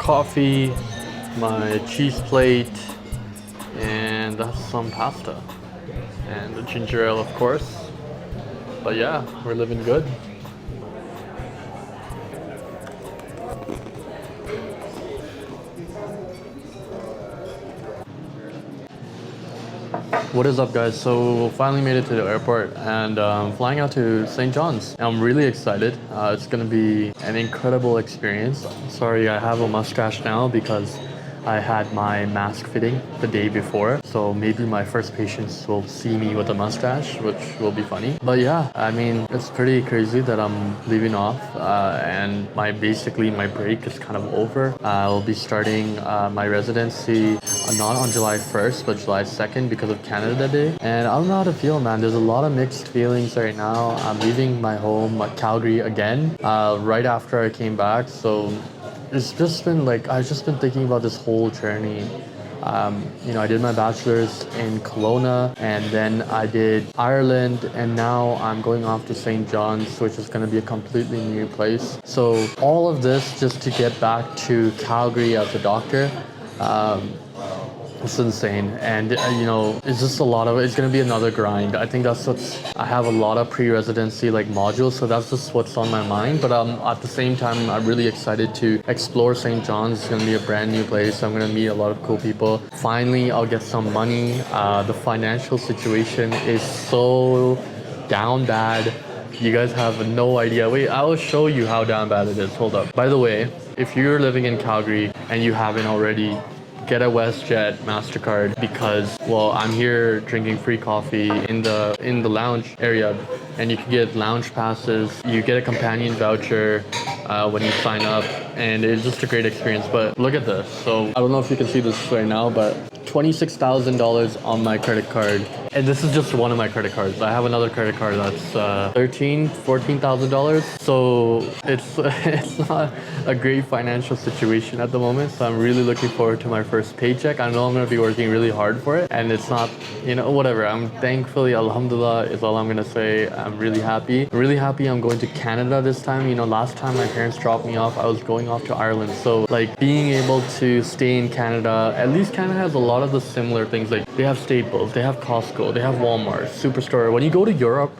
coffee, my cheese plate, and some pasta. And the ginger ale, of course. But yeah, we're living good. What is up, guys? So finally made it to the airport and flying out to St. John's. I'm really excited. It's gonna be an incredible experience. Sorry, I have a mustache now because I had my mask fitting the day before. So maybe my first patients will see me with a mustache, which will be funny. But yeah, I mean, it's pretty crazy that I'm leaving off and basically my break is kind of over. I'll be starting my residency not on July 1st, but July 2nd because of Canada Day. And I don't know how to feel, man. There's a lot of mixed feelings right now. I'm leaving my home, Calgary, again, right after I came back. So it's just been like, I've just been thinking about this whole journey. I did my bachelor's in Kelowna and then I did Ireland and now I'm going off to St. John's, which is going to be a completely new place. So all of this just to get back to Calgary as a doctor. It's insane, and it's just a lot of it's gonna be another grind. I think I have a lot of pre-residency like modules, so that's just what's on my mind. But at the same time, I'm really excited to explore St. John's. It's gonna be a brand new place. I'm gonna meet a lot of cool people. Finally, I'll get some money. The financial situation is so down bad. You guys have no idea. Wait, I will show you how down bad it is. Hold up. By the way, if you're living in Calgary and you haven't already, get a WestJet MasterCard because, well, I'm here drinking free coffee in the lounge area, and you can get lounge passes. You get a companion voucher when you sign up, and it's just a great experience. But look at this. So I don't know if you can see this right now, but $26,000 on my credit card. And this is just one of my credit cards. I have another credit card that's $14,000. So it's not a great financial situation at the moment. So I'm really looking forward to my first paycheck. I know I'm gonna be working really hard for it, and it's not, whatever. I'm thankfully, alhamdulillah, is all I'm gonna say. I'm really happy. I'm really happy I'm going to Canada this time. Last time my parents dropped me off, I was going off to Ireland. So like being able to stay in Canada, at least Canada has a lot of the similar things. Like they have Staples, they have Costco, they have Walmart, Superstore. When you go to Europe,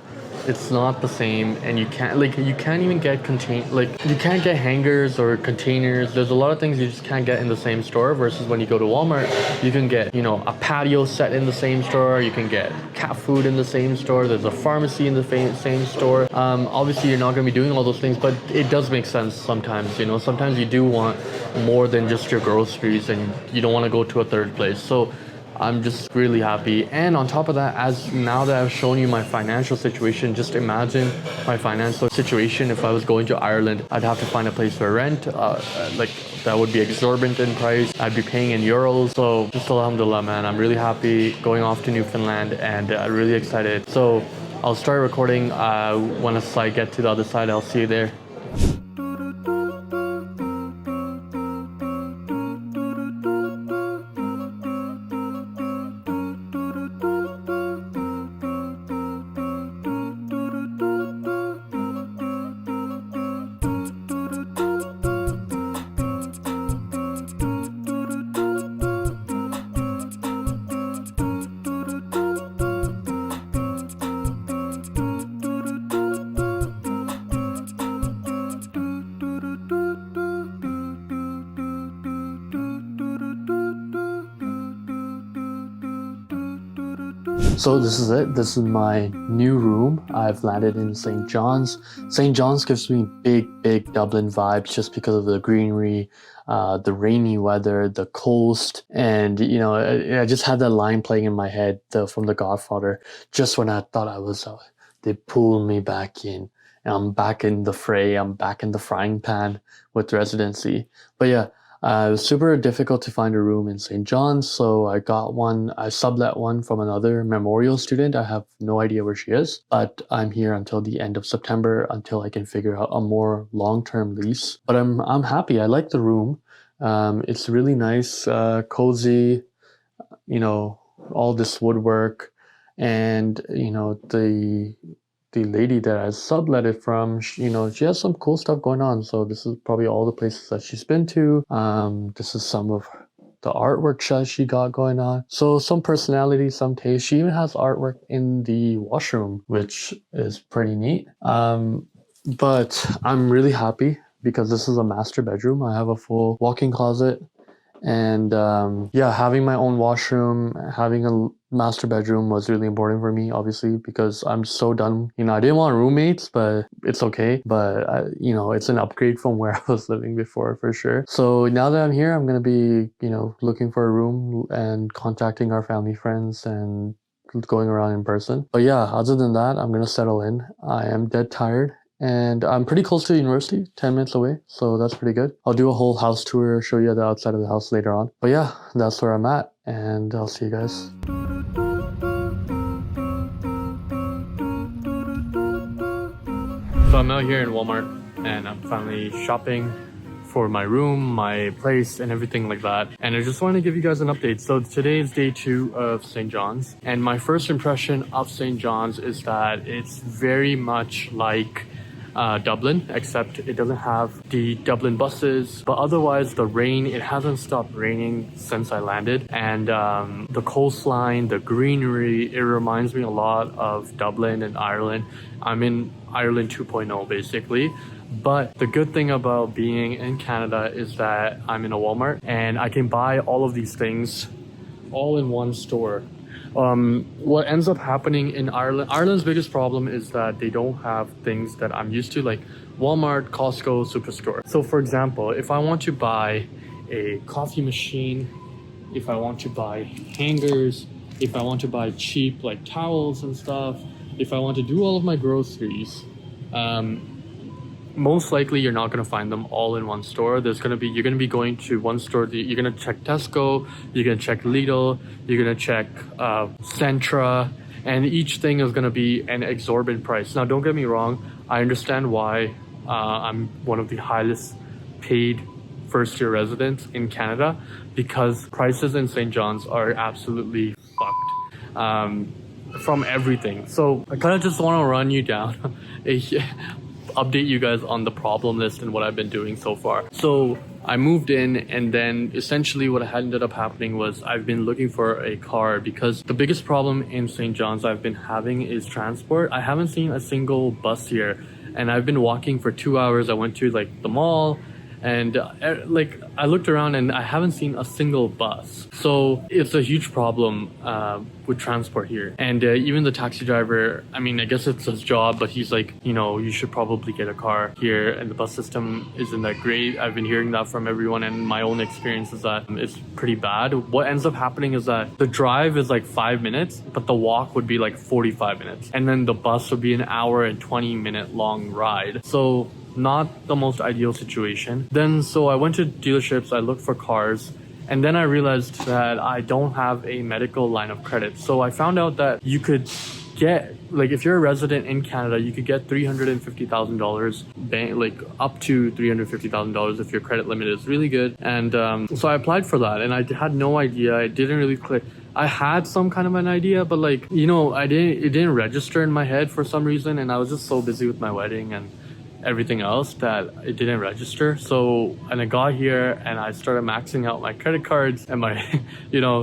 it's not the same, and you can't even get you can't get hangers or containers. There's a lot of things you just can't get in the same store, versus when you go to Walmart, you can get a patio set in the same store, you can get cat food in the same store, there's a pharmacy in the same store. Obviously you're not going to be doing all those things, but it does make sense sometimes. Sometimes you do want more than just your groceries and you don't want to go to a third place. So I'm just really happy. And on top of that, now that I've shown you my financial situation, just imagine my financial situation if I was going to Ireland. I'd have to find a place for rent, like that would be exorbitant in price. I'd be paying in euros. So just alhamdulillah, man, I'm really happy going off to Newfoundland and really excited. So I'll start recording once I get to the other side. I'll see you there. So this is it. This is my new room. I've landed in St. John's. St. John's gives me big Dublin vibes just because of the greenery, the rainy weather, the coast, and I just had that line playing in my head from The Godfather. Just when I thought I was out, they pulled me back in. And I'm back in the fray. I'm back in the frying pan with residency. But yeah. It was super difficult to find a room in St. John's, so I got one. I sublet one from another memorial student. I have no idea where she is, but I'm here until the end of September until I can figure out a more long-term lease. But I'm happy. I like the room. It's really nice, cozy. All this woodwork, and the the lady that I sublet it from, she has some cool stuff going on. So this is probably all the places that she's been to. This is some of the artwork that she got going on. So some personality, some taste. She even has artwork in the washroom, which is pretty neat. But I'm really happy because this is a master bedroom. I have a full walk-in closet. And yeah, having my own washroom, having a master bedroom was really important for me, obviously, because I'm so done. I didn't want roommates, but it's okay. But, it's an upgrade from where I was living before for sure. So now that I'm here, I'm going to be, looking for a room and contacting our family, friends, and going around in person. But yeah, other than that, I'm going to settle in. I am dead tired. And I'm pretty close to the university, 10 minutes away. So that's pretty good. I'll do a whole house tour, show you the outside of the house later on. But yeah, that's where I'm at. And I'll see you guys. So I'm out here in Walmart and I'm finally shopping for my room, my place, and everything like that. And I just wanted to give you guys an update. So today is day 2 of St. John's. And my first impression of St. John's is that it's very much like Dublin, except it doesn't have the Dublin buses, but otherwise the rain, it hasn't stopped raining since I landed. And the coastline, the greenery, it reminds me a lot of Dublin and Ireland. I'm in Ireland 2.0 basically. But the good thing about being in Canada is that I'm in a Walmart and I can buy all of these things all in one store. What ends up happening in Ireland's biggest problem is that they don't have things that I'm used to, like Walmart, Costco, Superstore. So for example, if I want to buy a coffee machine, if I want to buy hangers, if I want to buy cheap like towels and stuff, if I want to do all of my groceries, most likely you're not going to find them all in one store. You're going to be going to one store. You're going to check Tesco, you're going to check Lidl, you're going to check Centra, and each thing is going to be an exorbitant price. Now, don't get me wrong. I understand why I'm one of the highest paid first-year residents in Canada, because prices in St. John's are absolutely fucked from everything. So I kind of just want to run you down update you guys on the problem list and what I've been doing so far. So I moved in, and then essentially what had ended up happening was I've been looking for a car, because the biggest problem in St. John's I've been having is transport. I haven't seen a single bus here, and I've been walking for 2 hours. I went to like the mall, and I looked around and I haven't seen a single bus. So it's a huge problem with transport here. And even the taxi driver, I mean, I guess it's his job, but he's like, you should probably get a car here, and the bus system isn't that great. I've been hearing that from everyone, and my own experience is that it's pretty bad. What ends up happening is that the drive is like 5 minutes, but the walk would be like 45 minutes. And then the bus would be an hour and 20-minute long ride. So not the most ideal situation. Then, so I went to dealerships, I looked for cars, and then I realized that I don't have a medical line of credit. So I found out that you could get, like, if you're a resident in Canada, you could get $350,000 like up to $350,000 if your credit limit is really good. And so I applied for that, and I had no idea. It didn't really click. I had some kind of an idea, but like, it didn't register in my head for some reason, and I was just so busy with my wedding and everything else that it didn't register. So, and I got here and I started maxing out my credit cards and my,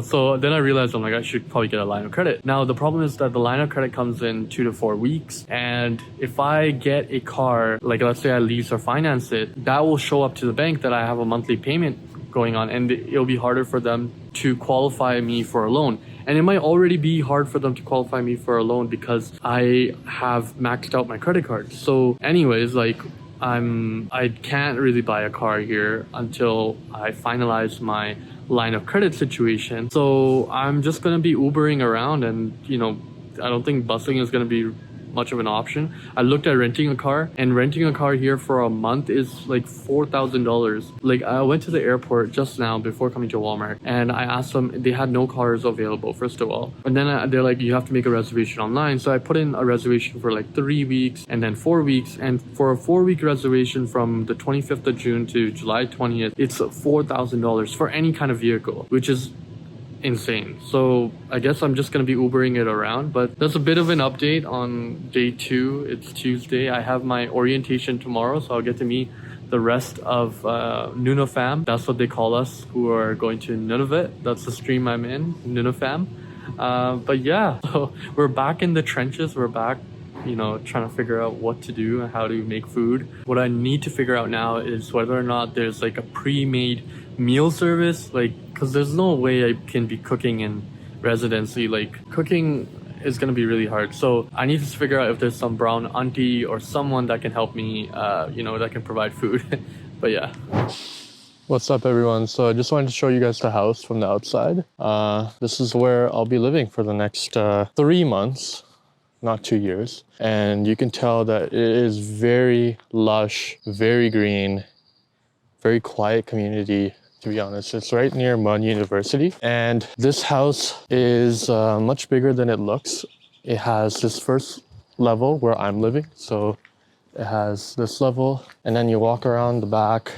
so then I realized I'm like, I should probably get a line of credit. Now, the problem is that the line of credit comes in 2 to 4 weeks. And if I get a car, like let's say I lease or finance it, that will show up to the bank that I have a monthly payment going on, and it'll be harder for them to qualify me for a loan. And it might already be hard for them to qualify me for a loan because I have maxed out my credit card. So anyways, like I can't really buy a car here until I finalize my line of credit situation. So I'm just going to be Ubering around, and I don't think busing is going to be much of an option. I looked at renting a car, and renting a car here for a month is like $4,000. Like, I went to the airport just now before coming to Walmart, and I asked them, they had no cars available, first of all. And then they're like, you have to make a reservation online. So I put in a reservation for like 3 weeks and then 4 weeks. And for a 4-week reservation from the 25th of June to July 20th, it's $4,000 for any kind of vehicle, which is insane. So I guess I'm just gonna be Ubering it around, but that's a bit of an update on day 2. It's Tuesday. I have my orientation tomorrow, so I'll get to meet the rest of Nunavam. That's what they call us who are going to Nunavut. That's the stream I'm in, Nunavam. But yeah, so we're back in the trenches. We're back, trying to figure out what to do and how to make food. What I need to figure out now is whether or not there's like a pre-made meal service, like, because there's no way I can be cooking in residency. Like, cooking is going to be really hard. So I need to figure out if there's some brown auntie or someone that can help me, that can provide food. But yeah. What's up, everyone? So I just wanted to show you guys the house from the outside. This is where I'll be living for the next 3 months, not 2 years. And you can tell that it is very lush, very green, very quiet community, to be honest. It's right near MUN University. And this house is much bigger than it looks. It has this first level where I'm living. So it has this level, and then you walk around the back.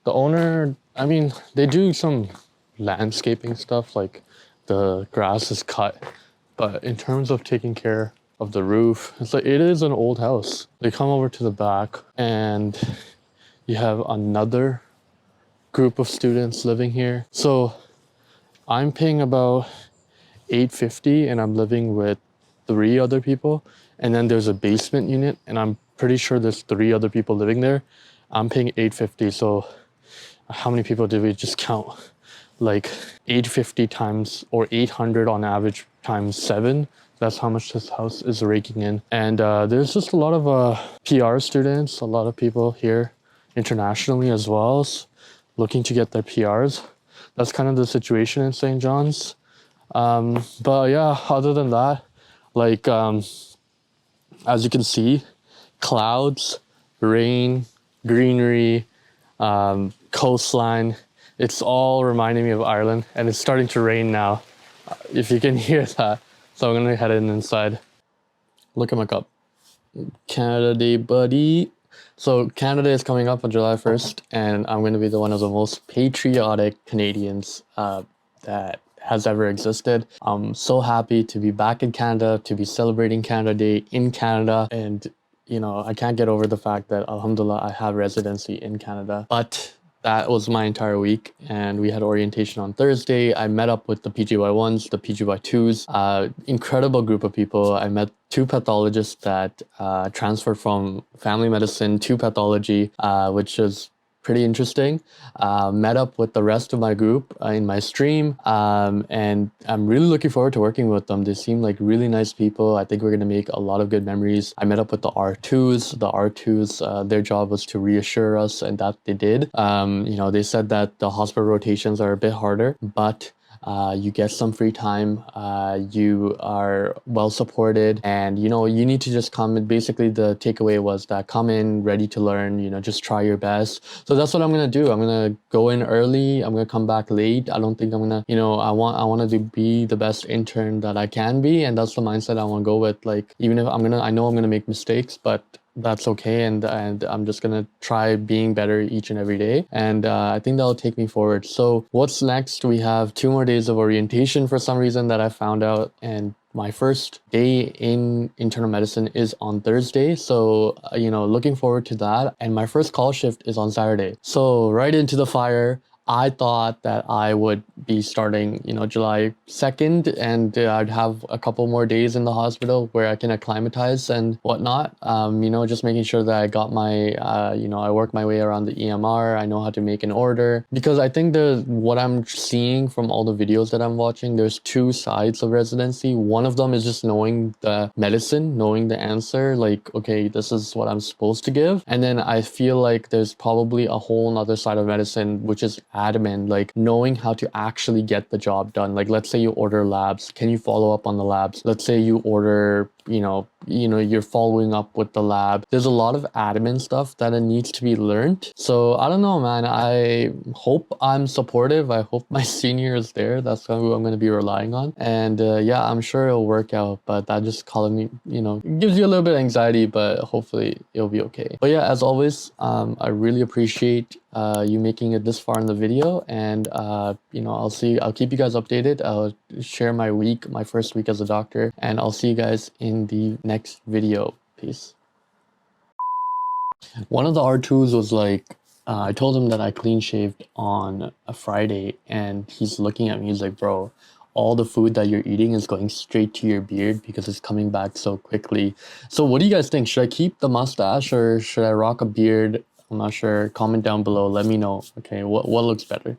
The owner, I mean, they do some landscaping stuff, like the grass is cut, but in terms of taking care of the roof, it's like, it is an old house. They come over to the back and you have another group of students living here. So I'm paying about $850 and I'm living with 3 other people. And then there's a basement unit and I'm pretty sure there's 3 other people living there. I'm paying $850. So how many people did we just count? Like 850 times, or 800 on average times 7. That's how much this house is raking in. And there's just a lot of PR students, a lot of people here internationally as well, looking to get their PRs. That's kind of the situation in St. John's. But yeah, other than that, like, as you can see, clouds, rain, greenery, coastline. It's all reminding me of Ireland, and it's starting to rain now, if you can hear that. So I'm gonna head inside. Look at my cup. Canada Day, buddy. So Canada is coming up on July 1st, and I'm gonna be one of the most patriotic Canadians that has ever existed. I'm so happy to be back in Canada, to be celebrating Canada Day in Canada. And, I can't get over the fact that, alhamdulillah, I have residency in Canada. But that was my entire week, and we had orientation on Thursday. I met up with the PGY1s, the PGY2s, incredible group of people. I met 2 pathologists that transferred from family medicine to pathology, which is pretty interesting. Met up with the rest of my group in my stream, and I'm really looking forward to working with them. They seem like really nice people. I think we're gonna make a lot of good memories. I met up with the R2s. The R2s, their job was to reassure us, and that they did. They said that the hospital rotations are a bit harder, but you get some free time, you are well supported, and you need to just come. And basically the takeaway was that come in ready to learn, just try your best. So that's what I'm gonna do. I'm gonna go in early, I'm gonna come back late. I don't think I'm gonna, I want to be the best intern that I can be, and that's the mindset I want to go with. Like, even if I know I'm gonna make mistakes, but that's okay, and I'm just gonna try being better each and every day, and I think that'll take me forward. So what's next? We have 2 more days of orientation for some reason that I found out, and my first day in internal medicine is on Thursday. So looking forward to that, and my first call shift is on Saturday. So right into the fire. I thought that I would be starting, July 2nd, and I'd have a couple more days in the hospital where I can acclimatize and whatnot. Just making sure that I got my, I work my way around the EMR. I know how to make an order, because I think what I'm seeing from all the videos that I'm watching, there's 2 sides of residency. One of them is just knowing the medicine, knowing the answer, like, okay, this is what I'm supposed to give. And then I feel like there's probably a whole other side of medicine, which is admin, like knowing how to actually get the job done. Like, let's say you order labs, can you follow up on the labs? Let's say you order you're following up with the lab. There's a lot of admin stuff that it needs to be learned. So I don't know, man. I hope I'm supportive. I hope my senior is there. That's who I'm going to be relying on. And yeah, I'm sure it'll work out, but that just calling me, gives you a little bit of anxiety, but hopefully it'll be okay. But yeah, as always, I really appreciate you making it this far in the video, and I'll keep you guys updated. I'll share my first week as a doctor, and I'll see you guys in the next video. Peace. One of the R2s was like, I told him that I clean shaved on a Friday, and he's looking at me, he's like, bro, all the food that you're eating is going straight to your beard because it's coming back so quickly. So what do you guys think? Should I keep the mustache or should I rock a beard? I'm not sure. Comment down below. Let me know. Okay, what looks better?